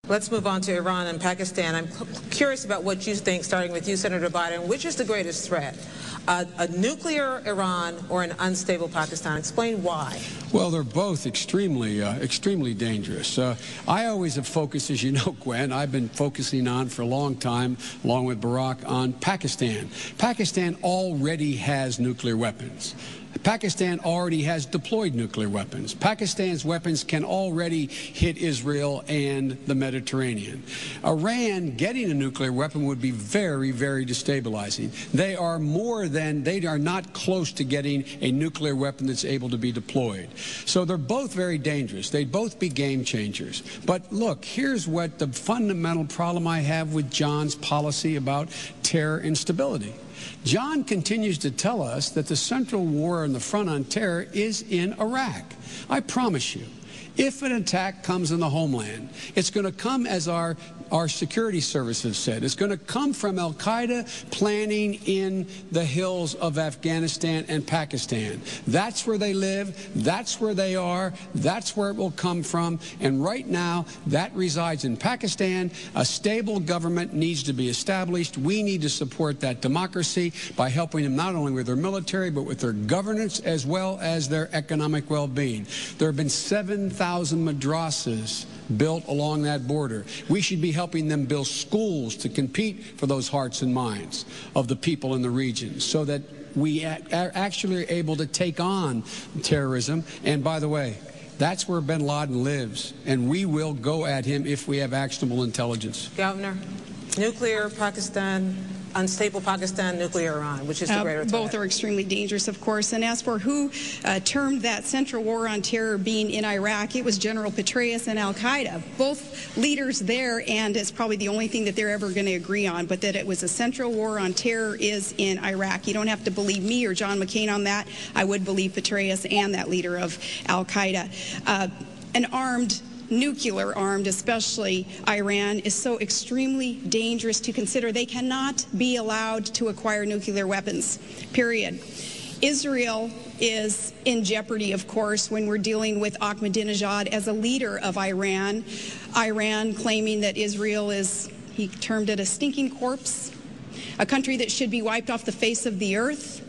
Let's move on to Iran and Pakistan. I'm curious about what you think, starting with you, Senator Biden. Which is the greatest threat? A nuclear Iran or an unstable Pakistan? Explain why. Well, they're both extremely dangerous. I always have focused, as you know, Gwen, I've been focusing on for a long time, along with Barack, on Pakistan. Pakistan already has nuclear weapons. Pakistan already has deployed nuclear weapons. Pakistan's weapons can already hit Israel and the Mediterranean. Iran getting a nuclear weapon would be very, very destabilizing. They are not close to getting a nuclear weapon that's able to be deployed. So they're both very dangerous. They'd both be game changers. But look, here's what the fundamental problem I have with John's policy about terror and stability. John continues to tell us that the central war on the front on terror is in Iraq. I promise you, if an attack comes in the homeland, it's going to come, as our security services said, it's going to come from al-Qaeda planning in the hills of Afghanistan and Pakistan. That's where they live. That's where they are. That's where it will come from. And right now, that resides in Pakistan. A stable government needs to be established. We need to support that democracy by helping them not only with their military, but with their governance as well as their economic well-being. There have been 7,000 madrasas built along that border. We should be helping them build schools to compete for those hearts and minds of the people in the region so that we actually are able to take on terrorism. And by the way, that's where bin Laden lives, and we will go at him if we have actionable intelligence. Governor, nuclear Pakistan, unstable Pakistan, nuclear Iran, which is the greater threat? Both are extremely dangerous, of course. And as for who termed that central war on terror being in Iraq, it was General Petraeus and al-Qaeda. Both leaders there, and it's probably the only thing that they're ever going to agree on, but that it was a central war on terror is in Iraq. You don't have to believe me or John McCain on that. I would believe Petraeus and that leader of al-Qaeda. Nuclear armed, especially Iran, is so extremely dangerous to consider. They cannot be allowed to acquire nuclear weapons, period. Israel is in jeopardy, of course, when we're dealing with Ahmadinejad as a leader of Iran. Iran claiming that Israel is, he termed it a stinking corpse, a country that should be wiped off the face of the earth.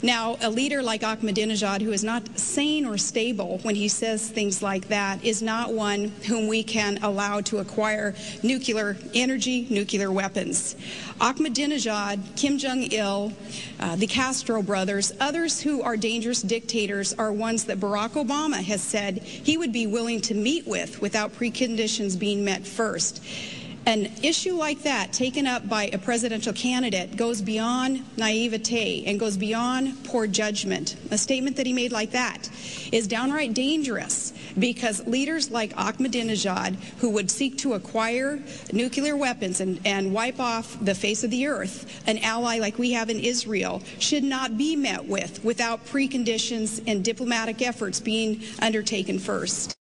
Now, a leader like Ahmadinejad, who is not sane or stable when he says things like that, is not one whom we can allow to acquire nuclear energy, nuclear weapons. Ahmadinejad, Kim Jong-il, the Castro brothers, others who are dangerous dictators are ones that Barack Obama has said he would be willing to meet with without preconditions being met first. An issue like that, taken up by a presidential candidate, goes beyond naivete and goes beyond poor judgment. A statement that he made like that is downright dangerous because leaders like Ahmadinejad, who would seek to acquire nuclear weapons and wipe off the face of the earth, an ally like we have in Israel, should not be met with without preconditions and diplomatic efforts being undertaken first.